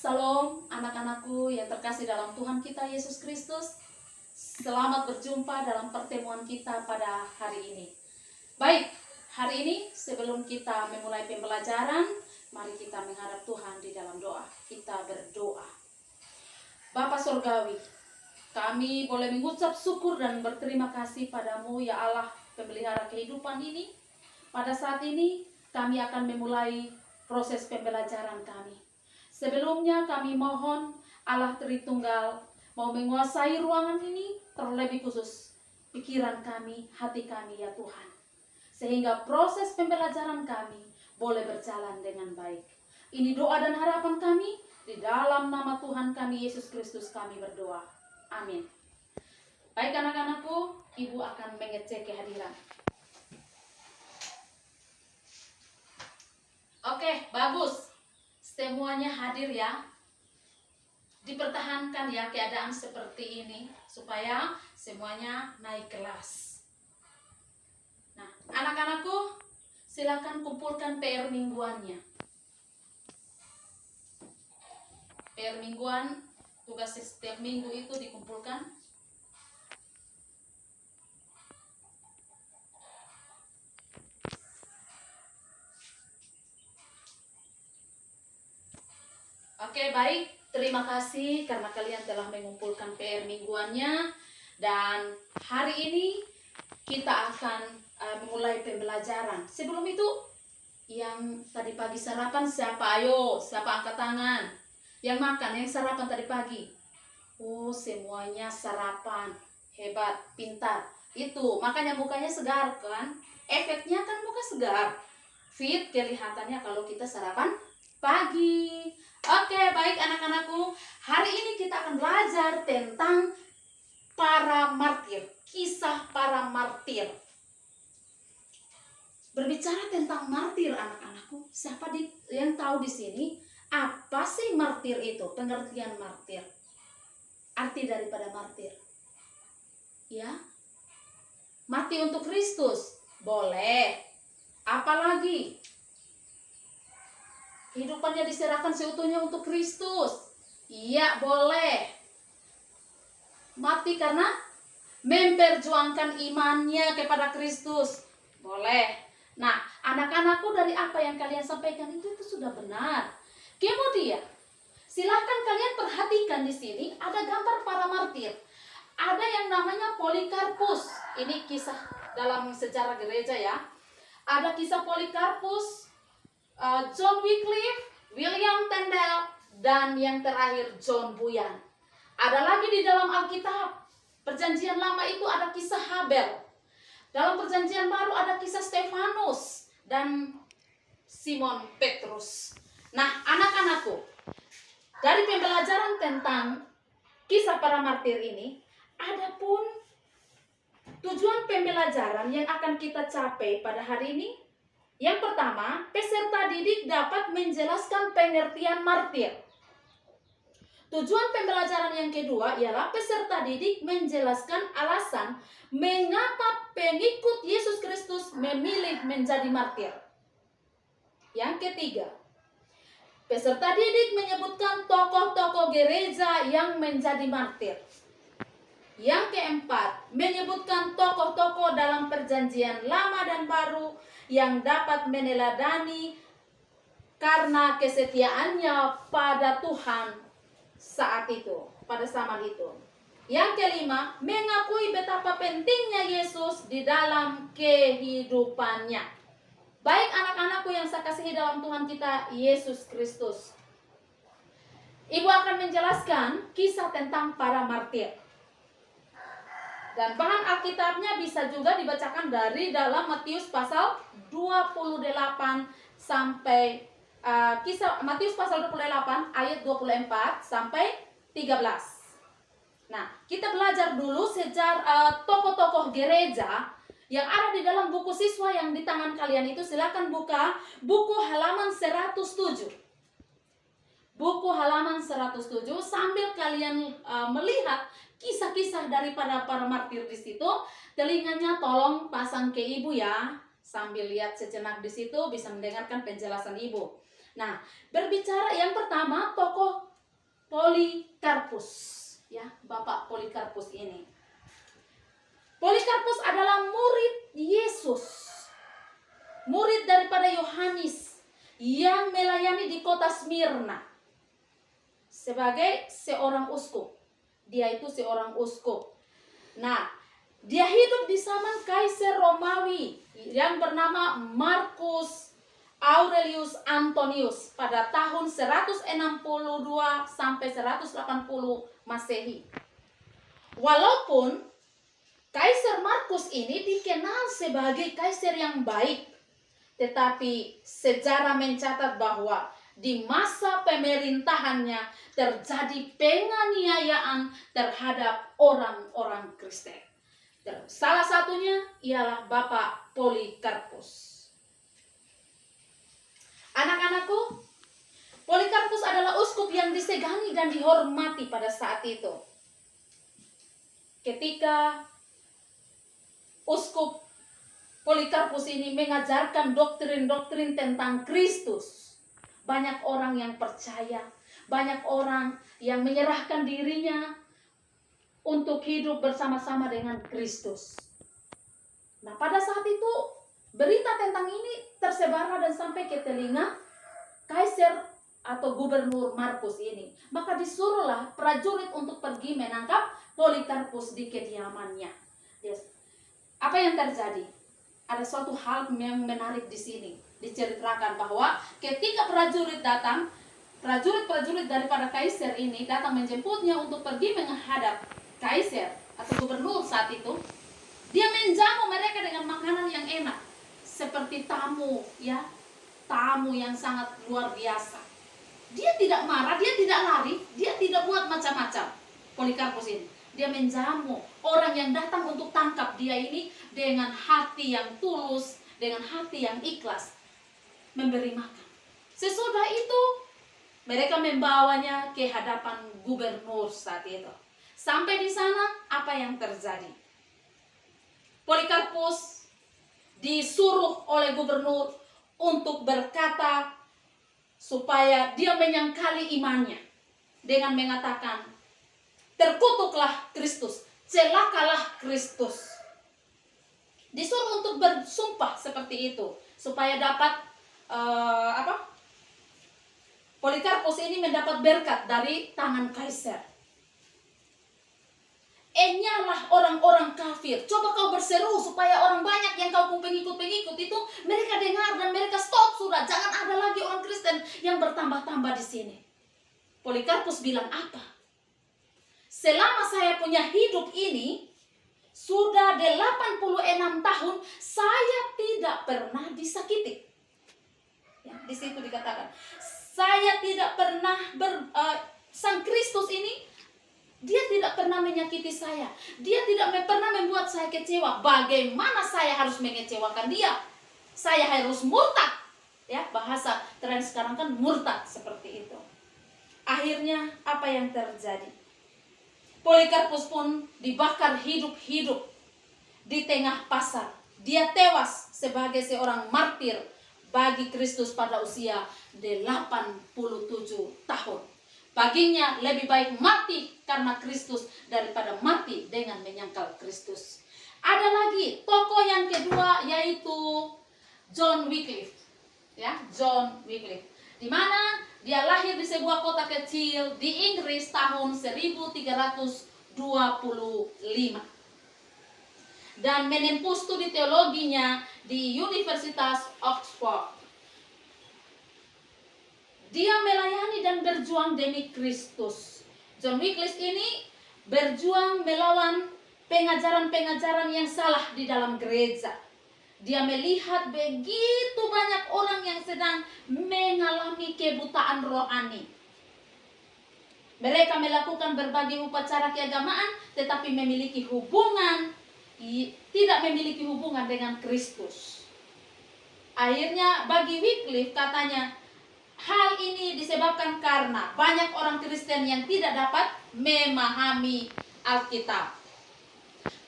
Salam anak-anakku yang terkasih dalam Tuhan kita Yesus Kristus. Selamat berjumpa dalam pertemuan kita pada hari ini. Baik, hari ini sebelum kita memulai pembelajaran, mari kita menghadap Tuhan di dalam doa. Kita berdoa. Bapa Surgawi, kami boleh mengucap syukur dan berterima kasih padamu ya Allah, pemelihara kehidupan ini. Pada saat ini kami akan memulai proses pembelajaran kami. Sebelumnya kami mohon Allah Tritunggal mau menguasai ruangan ini, terlebih khusus pikiran kami, hati kami ya Tuhan. Sehingga proses pembelajaran kami boleh berjalan dengan baik. Ini doa dan harapan kami, di dalam nama Tuhan kami Yesus Kristus kami berdoa. Amin. Baik anak-anakku, Ibu akan mengecek kehadiran. Oke, bagus. Semuanya hadir ya. Dipertahankan ya keadaan seperti ini supaya semuanya naik kelas. Nah, anak-anakku, silakan kumpulkan PR mingguannya. PR mingguan, tugas setiap minggu itu dikumpulkan. Oke, baik. Terima kasih karena kalian telah mengumpulkan PR mingguannya. Dan hari ini kita akan memulai pembelajaran. Sebelum itu, yang tadi pagi sarapan siapa? Ayo, siapa angkat tangan? Yang makan, yang sarapan tadi pagi. Oh, semuanya sarapan. Hebat, pintar. Itu, makanya mukanya segar kan? Efeknya kan muka segar. Fit kelihatannya kalau kita sarapan pagi. Oke, baik anak-anakku. Hari ini kita akan belajar tentang para martir, kisah para martir. Berbicara tentang martir anak-anakku, siapa yang tahu di sini apa sih martir itu? Pengertian martir. Arti daripada martir. Ya. Mati untuk Kristus. Boleh. Apalagi kehidupannya diserahkan seutuhnya untuk Kristus. Iya, boleh. Mati karena memperjuangkan imannya kepada Kristus. Boleh. Nah, anak-anakku, dari apa yang kalian sampaikan itu sudah benar. Kemudian, silahkan kalian perhatikan di sini ada gambar para martir. Ada yang namanya Polikarpus. Ini kisah dalam sejarah gereja ya. Ada kisah Polikarpus, John Wycliffe, William Tyndale, dan yang terakhir John Bunyan. Ada lagi di dalam Alkitab. Perjanjian Lama itu ada kisah Habel. Dalam Perjanjian Baru ada kisah Stefanus dan Simon Petrus. Nah, anak-anakku, dari pembelajaran tentang kisah para martir ini, ada pun tujuan pembelajaran yang akan kita capai pada hari ini. Yang pertama, peserta didik dapat menjelaskan pengertian martir. Tujuan pembelajaran yang kedua ialah peserta didik menjelaskan alasan mengapa pengikut Yesus Kristus memilih menjadi martir. Yang ketiga, peserta didik menyebutkan tokoh-tokoh gereja yang menjadi martir. Yang keempat, menyebutkan tokoh-tokoh dalam Perjanjian Lama dan Baru yang dapat meneladani karena kesetiaannya pada Tuhan saat itu, pada zaman itu. Yang kelima, mengakui betapa pentingnya Yesus di dalam kehidupannya. Baik anak-anakku yang saya kasihi dalam Tuhan kita Yesus Kristus, Ibu akan menjelaskan kisah tentang para martir. Dan bahan Alkitabnya bisa juga dibacakan dari dalam Matius pasal 28 sampai kisah Matius pasal 28 ayat 24 sampai 13. Nah, kita belajar dulu sejarah tokoh-tokoh gereja yang ada di dalam buku siswa yang di tangan kalian itu. Silakan buka buku halaman 107. Buku halaman 107 sambil kalian melihat kisah-kisah daripada para martir di situ. Telinganya tolong pasang ke ibu ya. Sambil lihat sejenak di situ bisa mendengarkan penjelasan ibu. Nah, berbicara yang pertama tokoh Polikarpus, ya, Bapak Polikarpus ini. Polikarpus adalah murid Yesus, murid daripada Yohanes yang melayani di kota Smyrna sebagai seorang uskup. Dia itu seorang uskup. Nah, dia hidup di zaman Kaisar Romawi yang bernama Marcus Aurelius Antonius pada tahun 162 sampai 180 Masehi. Walaupun Kaisar Markus ini dikenal sebagai kaisar yang baik, tetapi sejarah mencatat bahwa di masa pemerintahannya terjadi penganiayaan terhadap orang-orang Kristen. Salah satunya ialah Bapak Polikarpus. Anak-anakku, Polikarpus adalah uskup yang disegani dan dihormati pada saat itu. Ketika uskup Polikarpus ini mengajarkan doktrin-doktrin tentang Kristus, banyak orang yang percaya, banyak orang yang menyerahkan dirinya untuk hidup bersama-sama dengan Kristus. Nah, pada saat itu berita tentang ini tersebar dan sampai ke telinga Kaisar atau Gubernur Markus ini. Maka disuruhlah prajurit untuk pergi menangkap Polikarpus di kediamannya. Apa yang terjadi? Ada suatu hal yang menarik di sini. Diceritakan bahwa ketika prajurit datang, prajurit-prajurit daripada kaisar ini datang menjemputnya untuk pergi menghadap kaisar atau gubernur saat itu. Dia menjamu mereka dengan makanan yang enak, seperti tamu, ya, tamu yang sangat luar biasa. Dia tidak marah, dia tidak lari, dia tidak buat macam-macam. Polikarpus ini, dia menjamu orang yang datang untuk tangkap dia ini dengan hati yang tulus, dengan hati yang ikhlas, memberi makan. Sesudah itu mereka membawanya ke hadapan gubernur saat itu. Sampai di sana, apa yang terjadi? Polikarpus disuruh oleh gubernur untuk berkata supaya dia menyangkali imannya dengan mengatakan, terkutuklah Kristus, celakalah Kristus. Disuruh untuk bersumpah seperti itu supaya dapat Polikarpus ini mendapat berkat dari tangan kaisar. Enyalah orang-orang kafir. Coba kau berseru supaya orang banyak yang kau pengikut-pengikut itu mereka dengar dan mereka stop sudah. Jangan ada lagi orang Kristen yang bertambah-tambah di sini. Polikarpus bilang apa? Selama saya punya hidup ini sudah 86 tahun saya tidak pernah disakiti. Ya, di situ dikatakan saya tidak pernah Sang Kristus ini dia tidak pernah menyakiti saya. Dia tidak pernah membuat saya kecewa. Bagaimana saya harus mengecewakan dia? Saya harus murtad. Ya, bahasa tren sekarang kan murtad seperti itu. Akhirnya apa yang terjadi? Polikarpus pun dibakar hidup-hidup di tengah pasar. Dia tewas sebagai seorang martir bagi Kristus pada usia 87 tahun. Baginya lebih baik mati karena Kristus daripada mati dengan menyangkal Kristus. Ada lagi tokoh yang kedua yaitu John Wycliffe. Ya, John Wycliffe. Di mana dia lahir di sebuah kota kecil di Inggris tahun 1325 dan menempuh studi teologinya di Universitas Oxford. Dia melayani dan berjuang demi Kristus. John Wycliffe ini berjuang melawan pengajaran-pengajaran yang salah di dalam gereja. Dia melihat begitu banyak orang yang sedang mengalami kebutaan rohani. Mereka melakukan berbagai upacara keagamaan tetapi tidak memiliki hubungan dengan Kristus. Akhirnya bagi Wycliffe katanya, hal ini disebabkan karena banyak orang Kristen yang tidak dapat memahami Alkitab.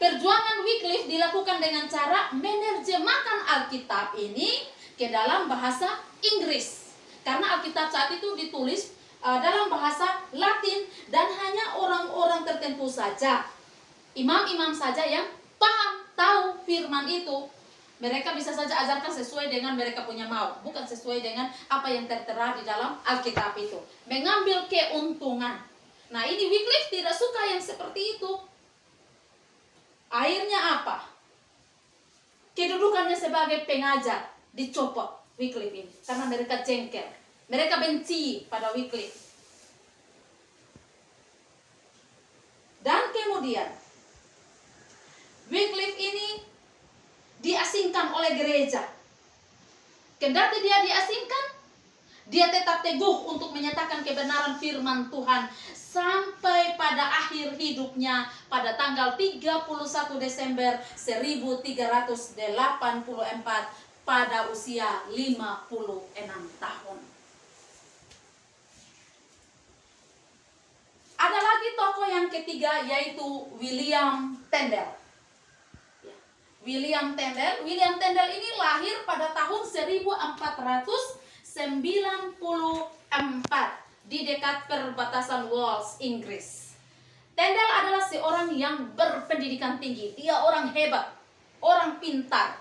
Perjuangan Wycliffe dilakukan dengan cara menerjemahkan Alkitab ini ke dalam bahasa Inggris. Karena Alkitab saat itu ditulis dalam bahasa Latin. Latin, dan hanya orang-orang tertentu saja, imam-imam saja yang paham, tahu firman itu. Mereka bisa saja ajarkan sesuai dengan mereka punya mau, bukan sesuai dengan apa yang tertera di dalam Alkitab itu. Mengambil keuntungan. Nah, ini Wycliffe tidak suka yang seperti itu. Akhirnya apa? Kedudukannya sebagai pengajar dicopot Wycliffe ini, karena mereka jengkel. Mereka benci pada Wycliffe. Dan kemudian Wycliffe ini diasingkan oleh gereja. Kendati dia diasingkan, dia tetap teguh untuk menyatakan kebenaran firman Tuhan sampai pada akhir hidupnya pada tanggal 31 Desember 1384 pada usia 56 tahun. Ada lagi tokoh yang ketiga, yaitu William Tyndale. William Tyndale ini lahir pada tahun 1494 di dekat perbatasan Wales, Inggris. Tyndale adalah seorang yang berpendidikan tinggi. Dia orang hebat, orang pintar,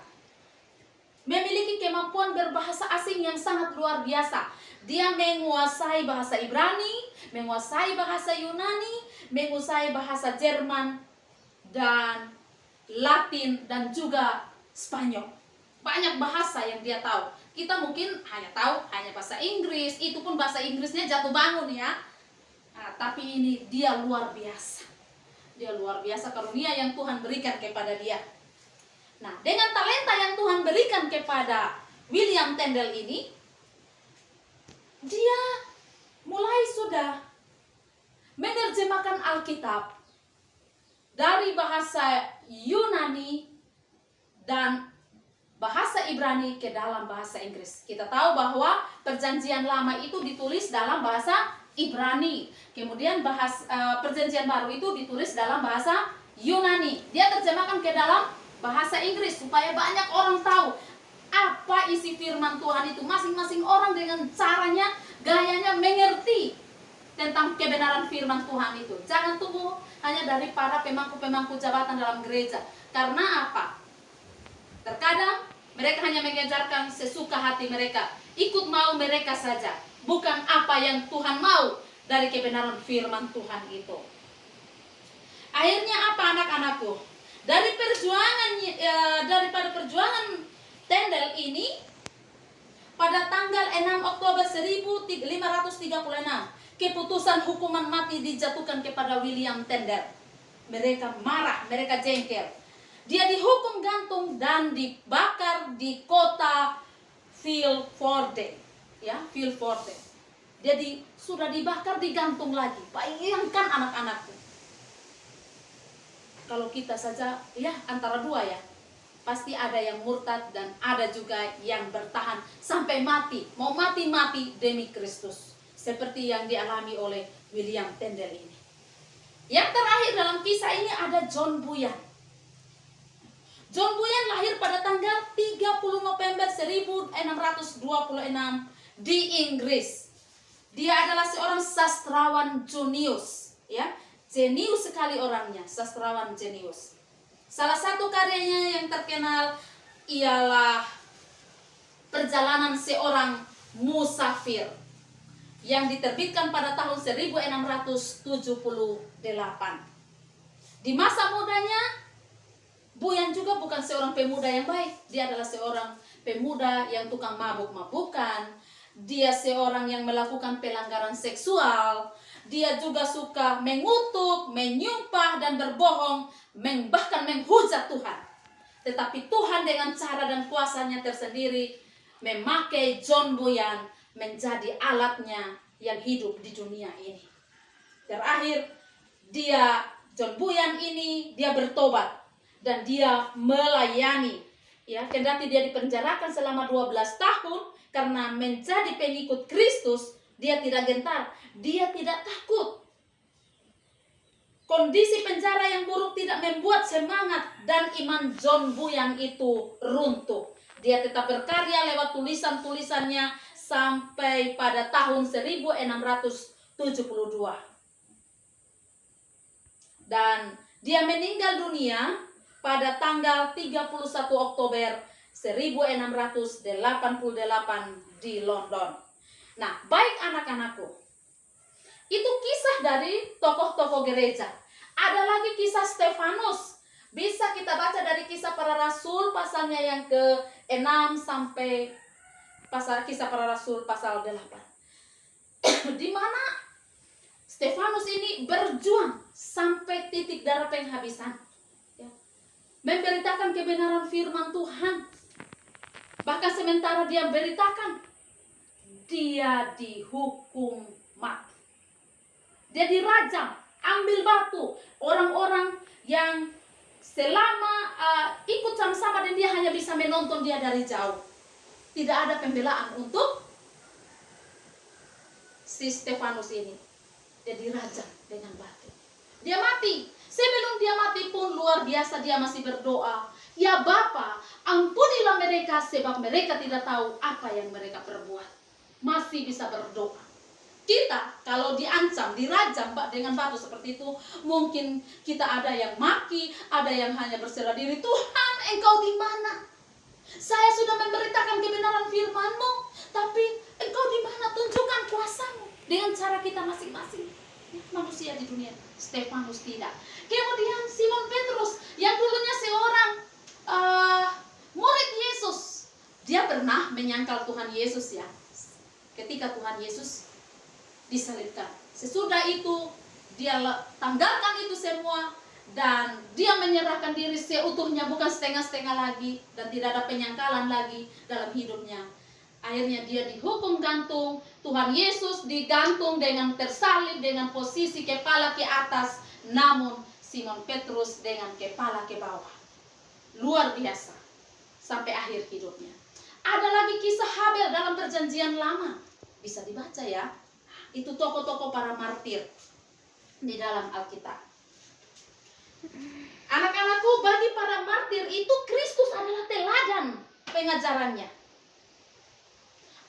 memiliki kemampuan berbahasa asing yang sangat luar biasa. Dia menguasai bahasa Ibrani, menguasai bahasa Yunani, menguasai bahasa Jerman, dan Latin, dan juga Spanyol. Banyak bahasa yang dia tahu. Kita mungkin hanya tahu bahasa Inggris, itu pun bahasa Inggrisnya jatuh bangun ya. Nah, tapi ini dia luar biasa. Dia luar biasa karunia yang Tuhan berikan kepada dia. Nah, dengan talenta yang Tuhan berikan kepada William Tyndale ini, dia mulai sudah menerjemahkan Alkitab dari bahasa Yunani dan bahasa Ibrani ke dalam bahasa Inggris. Kita tahu bahwa Perjanjian Lama itu ditulis dalam bahasa Ibrani. Kemudian Perjanjian Baru itu ditulis dalam bahasa Yunani. Dia terjemahkan ke dalam bahasa Inggris supaya banyak orang tahu apa isi firman Tuhan itu. Masing-masing orang dengan caranya, gayanya mengerti tentang kebenaran firman Tuhan itu. Jangan tunggu hanya dari para pemangku-pemangku jabatan dalam gereja. Karena apa? Terkadang mereka hanya mengajarkan sesuka hati mereka, ikut mau mereka saja, bukan apa yang Tuhan mau dari kebenaran firman Tuhan itu. Akhirnya apa, anak-anakku? Daripada perjuangan Tyndale ini, pada tanggal 6 Oktober 1536, keputusan hukuman mati dijatuhkan kepada William Tyndale. Mereka marah, mereka jengkel. Dia dihukum gantung dan dibakar di kota Vilvoorde. Ya, Vilvoorde. Jadi sudah dibakar, digantung lagi. Bayangkan anak-anakku. Kalau kita saja, ya antara dua ya. Pasti ada yang murtad dan ada juga yang bertahan sampai mati. Mau mati-mati demi Kristus. Seperti yang dialami oleh William Tyndale ini. Yang terakhir dalam kisah ini ada John Bunyan. John Bunyan lahir pada tanggal 30 November 1626 di Inggris. Dia adalah seorang sastrawan jenius, ya. Jenius sekali orangnya, sastrawan jenius. Salah satu karyanya yang terkenal ialah Perjalanan Seorang Musafir yang diterbitkan pada tahun 1678. Di masa mudanya, Bunyan juga bukan seorang pemuda yang baik. Dia adalah seorang pemuda yang tukang mabuk-mabukan. Dia seorang yang melakukan pelanggaran seksual. Dia juga suka mengutuk, menyumpah dan berbohong, bahkan menghujat Tuhan. Tetapi Tuhan dengan cara dan kuasanya tersendiri memakai John Bunyan menjadi alatnya yang hidup di dunia ini. Terakhir, John Bunyan ini, dia bertobat. Dan dia melayani, ya, kendati dia dipenjarakan selama 12 tahun karena menjadi pengikut Kristus, dia tidak gentar, dia tidak takut. Kondisi penjara yang buruk tidak membuat semangat dan iman John Bunyan itu runtuh. Dia tetap berkarya lewat tulisan-tulisannya sampai pada tahun 1672. Dan dia meninggal dunia pada tanggal 31 Oktober 1688 di London. Nah, baik anak-anakku, itu kisah dari tokoh-tokoh gereja. Ada lagi kisah Stefanus. Bisa kita baca dari Kisah Para Rasul pasalnya yang ke-6 sampai Kisah Para Rasul pasal 8. Di mana Stefanus ini berjuang sampai titik darah penghabisan, ya, memberitakan kebenaran firman Tuhan. Bahkan sementara dia beritakan, dia dihukum mati. Dia dirajam, ambil batu. Orang-orang yang selama ikut sama-sama dan dia hanya bisa menonton dia dari jauh. Tidak ada pembelaan untuk si Stefanus ini. Dia dirajam dengan batu. Dia mati. Sebelum dia mati pun luar biasa dia masih berdoa. Ya Bapa, ampunilah mereka sebab mereka tidak tahu apa yang mereka perbuat. Masih bisa berdoa. Kita kalau diancam, dirajam dengan batu seperti itu, mungkin kita ada yang maki, ada yang hanya berserah diri. Tuhan, Engkau di mana? Saya sudah memberitakan kebenaran firman-Mu, tapi Engkau di mana? Tunjukkan kuasa-Mu dengan cara kita masing-masing. Manusia di dunia. Stefanus tidak. Kemudian Simon Petrus yang dulunya seorang murid Yesus. Dia pernah menyangkal Tuhan Yesus, ya. Ketika Tuhan Yesus disalibkan. Sesudah itu dia tanggalkan itu semua dan dia menyerahkan diri seutuhnya, bukan setengah-setengah lagi, dan tidak ada penyangkalan lagi dalam hidupnya. Akhirnya dia dihukum gantung. Tuhan Yesus digantung dengan tersalib dengan posisi kepala ke atas, namun Simon Petrus dengan kepala ke bawah. Luar biasa sampai akhir hidupnya. Ada lagi kisah Habel dalam Perjanjian Lama. Bisa dibaca, ya. Itu tokoh-tokoh para martir di dalam Alkitab. Anak-anakku, bagi para martir itu Kristus adalah teladan pengajarannya.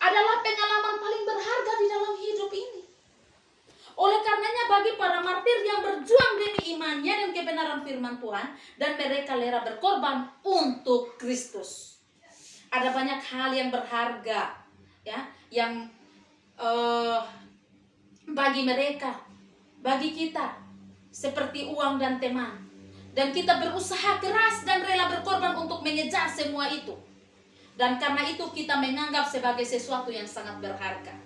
Adalah pengalaman paling berharga di dalam hidup ini. Oleh karenanya bagi para martir yang berjuang demi imannya dan kebenaran firman Tuhan, dan mereka rela berkorban untuk Kristus. Ada banyak hal yang berharga, ya, yang bagi mereka, bagi kita, seperti uang dan teman. Dan kita berusaha keras dan rela berkorban untuk mengejar semua itu. Dan karena itu kita menganggap sebagai sesuatu yang sangat berharga.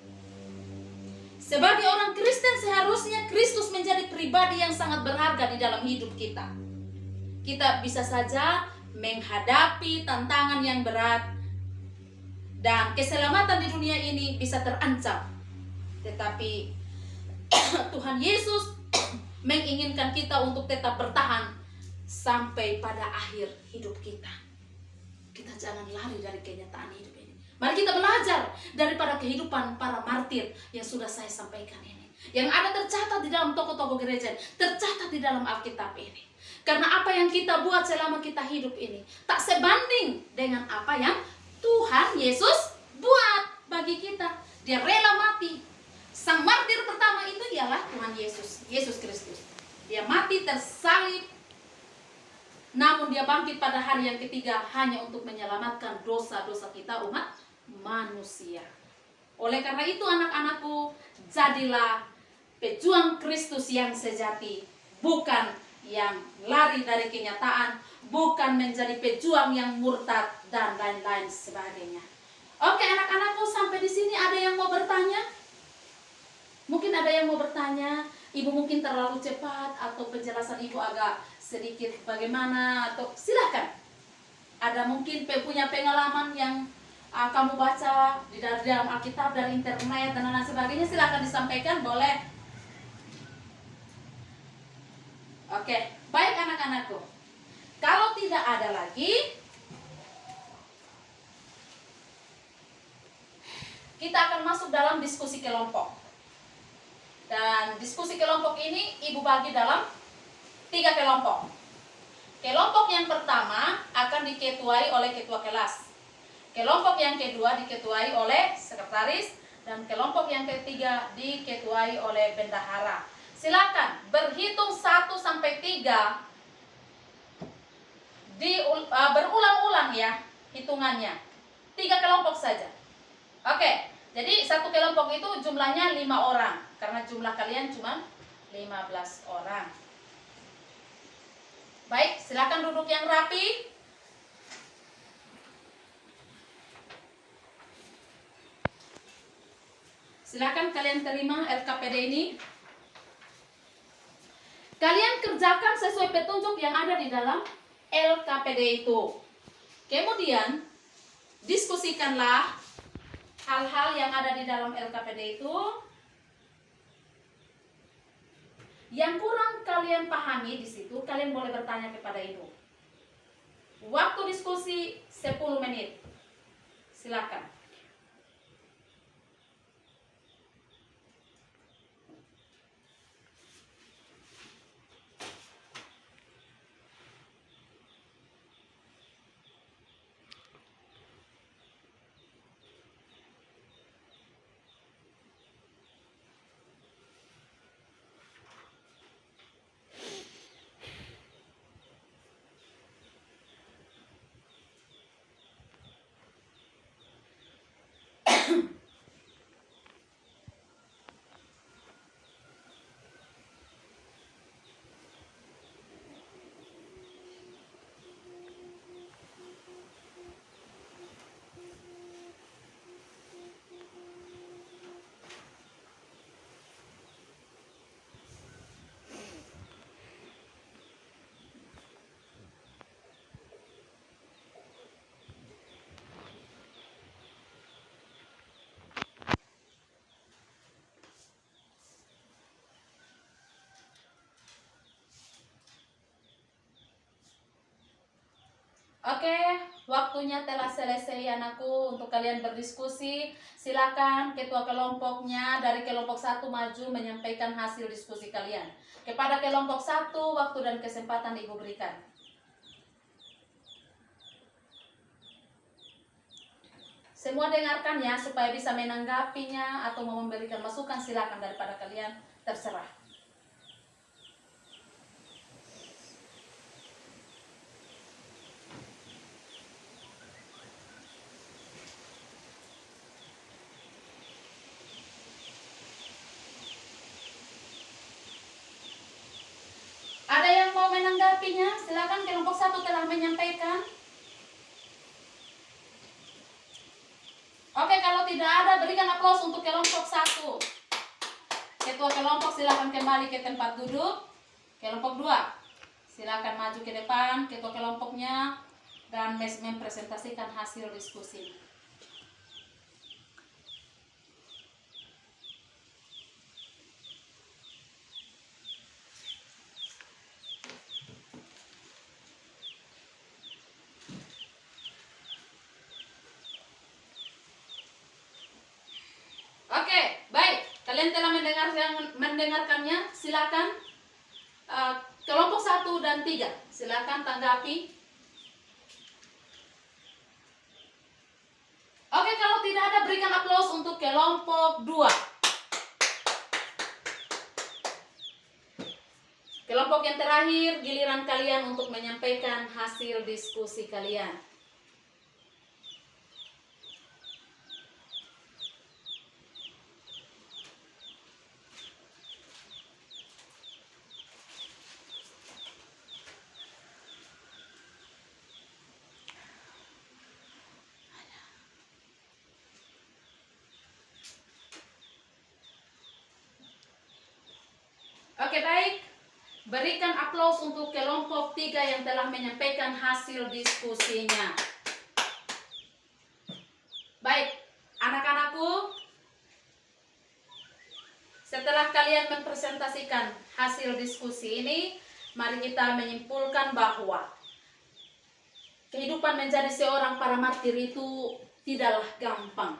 Sebagai orang Kristen seharusnya Kristus menjadi pribadi yang sangat berharga di dalam hidup kita. Kita bisa saja menghadapi tantangan yang berat dan keselamatan di dunia ini bisa terancam. Tetapi Tuhan Yesus menginginkan kita untuk tetap bertahan sampai pada akhir hidup kita. Kita jangan lari dari kenyataan hidup ini. Mari kita belajar daripada kehidupan para martir yang sudah saya sampaikan ini, yang ada tercatat di dalam tokoh-tokoh gereja, tercatat di dalam Alkitab ini. Karena apa yang kita buat selama kita hidup ini tak sebanding dengan apa yang Tuhan Yesus buat bagi kita. Dia rela mati. Sang martir pertama itu ialah Tuhan Yesus, Yesus Kristus. Dia mati tersalib, namun dia bangkit pada hari yang ketiga hanya untuk menyelamatkan dosa-dosa kita umat manusia. Oleh karena itu anak-anakku, jadilah pejuang Kristus yang sejati, bukan yang lari dari kenyataan, bukan menjadi pejuang yang murtad dan lain-lain sebagainya. Oke anak-anakku, sampai di sini ada yang mau bertanya? Mungkin ada yang mau bertanya, ibu mungkin terlalu cepat atau penjelasan ibu agak sedikit bagaimana, atau silakan. Ada mungkin punya pengalaman yang kamu baca di dalam Alkitab, dari internet dan lain sebagainya, silakan disampaikan, boleh. Oke, baik anak-anakku. Kalau tidak ada lagi, kita akan masuk dalam diskusi kelompok. Dan diskusi kelompok ini ibu bagi dalam 3 kelompok. Kelompok yang pertama akan diketuai oleh ketua kelas. Kelompok yang kedua diketuai oleh sekretaris. Dan kelompok yang ketiga diketuai oleh bendahara. Silakan berhitung 1 sampai 3 berulang-ulang ya hitungannya. 3 kelompok saja. Oke, jadi satu kelompok itu jumlahnya 5 orang karena jumlah kalian cuma 15 orang. Baik, silakan duduk yang rapi. Silakan kalian terima LKPD ini. Kalian kerjakan sesuai petunjuk yang ada di dalam LKPD itu. Kemudian diskusikanlah hal-hal yang ada di dalam LKPD itu. Yang kurang kalian pahami di situ, kalian boleh bertanya kepada ibu. Waktu diskusi 10 menit. Silakan. Oke, waktunya telah selesai anakku untuk kalian berdiskusi. Silakan ketua kelompoknya dari kelompok 1 maju menyampaikan hasil diskusi kalian. Kepada kelompok 1 waktu dan kesempatan ibu berikan. Semua dengarkan ya supaya bisa menanggapinya atau mau memberikan masukan, silakan daripada kalian terserah. Ada yang mau menanggapinya? Silakan, kelompok 1 telah menyampaikan. Oke, kalau tidak ada berikan aplaus untuk kelompok 1. Ketua kelompok silakan kembali ke tempat duduk. Kelompok 2 silakan maju ke depan ketua kelompoknya dan mempresentasikan hasil diskusi. Oke, baik. Kalian telah mendengarkannya. Silakan kelompok 1 dan 3. Silakan tanggapi. Oke, kalau tidak ada berikan aplaus untuk kelompok 2. Kelompok yang terakhir, giliran kalian untuk menyampaikan hasil diskusi kalian. Oke, baik. Berikan aplaus untuk kelompok 3 yang telah menyampaikan hasil diskusinya. Baik, anak-anakku, setelah kalian mempresentasikan hasil diskusi ini, mari kita menyimpulkan bahwa kehidupan menjadi seorang para martir itu tidaklah gampang.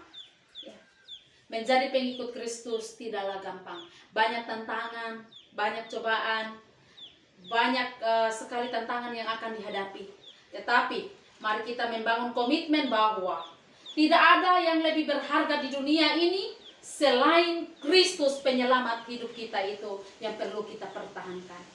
Menjadi pengikut Kristus tidaklah gampang. Banyak tantangan, banyak cobaan, banyak sekali tantangan yang akan dihadapi. Tetapi mari kita membangun komitmen bahwa tidak ada yang lebih berharga di dunia ini selain Kristus penyelamat hidup kita itu yang perlu kita pertahankan.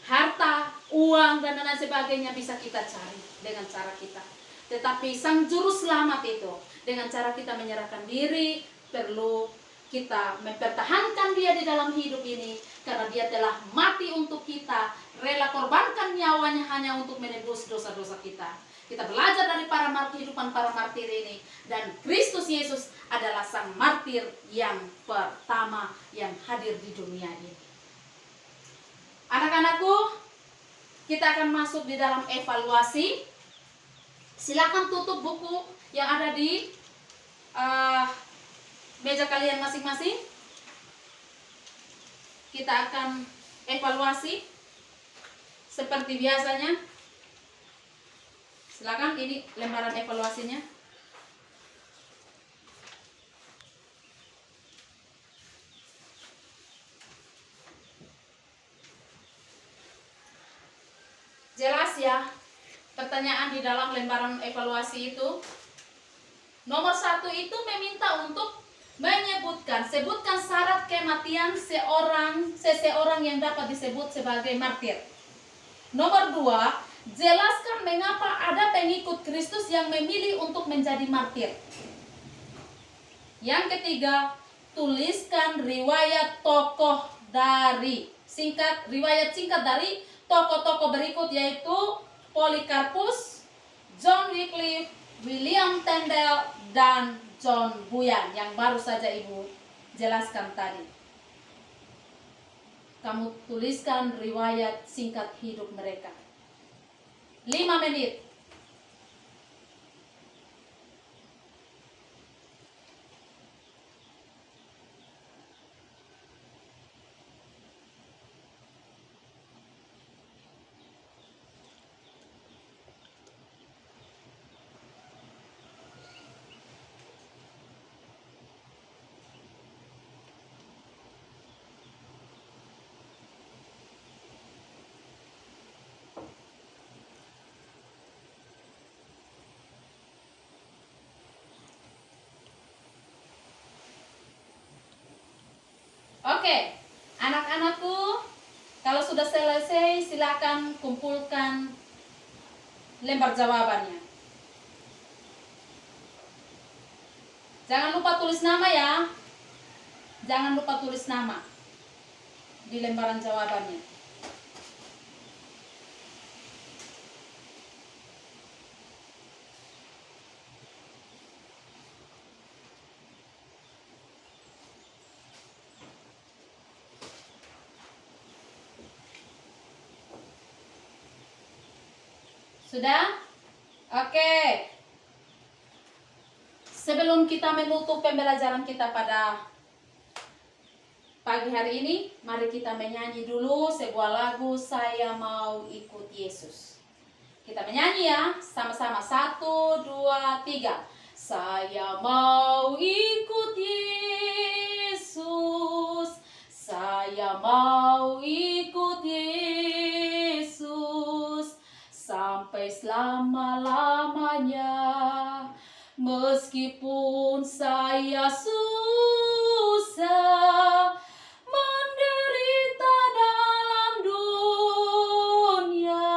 Harta, uang, dan lain sebagainya bisa kita cari dengan cara kita. Tetapi Sang Juru Selamat itu dengan cara kita menyerahkan diri, perlu kita mempertahankan dia di dalam hidup ini. Karena dia telah mati untuk kita, rela korbankan nyawanya hanya untuk menebus dosa-dosa kita. Kita belajar dari kehidupan para martir ini. Dan Kristus Yesus adalah sang martir yang pertama yang hadir di dunia ini. Anak-anakku, kita akan masuk di dalam evaluasi. Silakan tutup buku yang ada di meja kalian masing-masing. Kita akan evaluasi seperti biasanya. Silakan, ini lembaran evaluasinya. Jelas ya, pertanyaan di dalam lembaran evaluasi itu. Nomor 1 itu meminta untuk sebutkan syarat kematian seseorang yang dapat disebut sebagai martir. Nomor 2, jelaskan mengapa ada pengikut Kristus yang memilih untuk menjadi martir. Yang ketiga, tuliskan riwayat singkat dari tokoh-tokoh berikut, yaitu Polikarpus, John Wycliffe, William Tyndale, dan John Bunyan yang baru saja Ibu jelaskan tadi. Kamu tuliskan riwayat singkat hidup mereka. 5 menit. Oke, anak-anakku, kalau sudah selesai silakan kumpulkan lembar jawabannya. Jangan lupa tulis nama ya. Jangan lupa tulis nama di lembaran jawabannya. Sudah? Oke. Sebelum kita menutup pembelajaran kita pada pagi hari ini, mari kita menyanyi dulu sebuah lagu, Saya Mau Ikut Yesus. Kita menyanyi ya, sama-sama. 1, 2, 3. Saya mau ikut Yesus, saya mau ikut Yesus, sampai selama-lamanya. Meskipun saya susah menderita dalam dunia,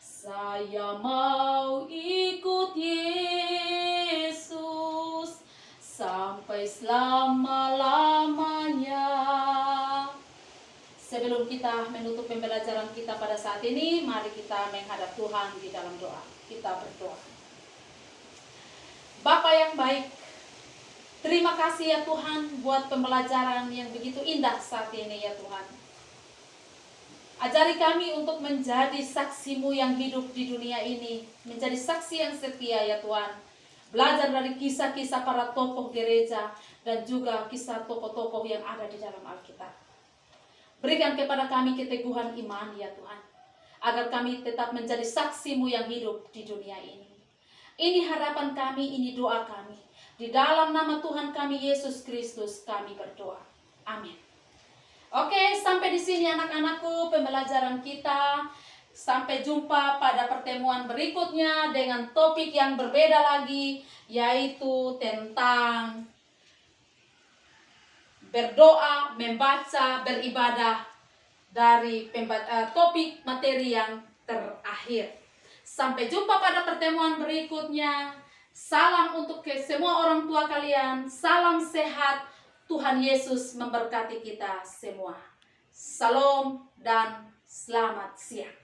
saya mau ikut Yesus sampai selama-lamanya. Sebelum kita menutup pembelajaran kita pada saat ini, mari kita menghadap Tuhan di dalam doa. Kita berdoa. Bapa yang baik, terima kasih ya Tuhan buat pembelajaran yang begitu indah saat ini ya Tuhan. Ajari kami untuk menjadi saksi-Mu yang hidup di dunia ini, menjadi saksi yang setia ya Tuhan. Belajar dari kisah-kisah para tokoh gereja dan juga kisah tokoh-tokoh yang ada di dalam Alkitab. Berikan kepada kami keteguhan iman ya Tuhan, agar kami tetap menjadi saksi-Mu yang hidup di dunia ini. Ini harapan kami, ini doa kami. Di dalam nama Tuhan kami Yesus Kristus kami berdoa. Amin. Oke, sampai di sini anak-anakku pembelajaran kita. Sampai jumpa pada pertemuan berikutnya dengan topik yang berbeda lagi, yaitu tentang berdoa, membaca, beribadah dari topik materi yang terakhir. Sampai jumpa pada pertemuan berikutnya. Salam untuk semua orang tua kalian. Salam sehat. Tuhan Yesus memberkati kita semua. Salam dan selamat siang.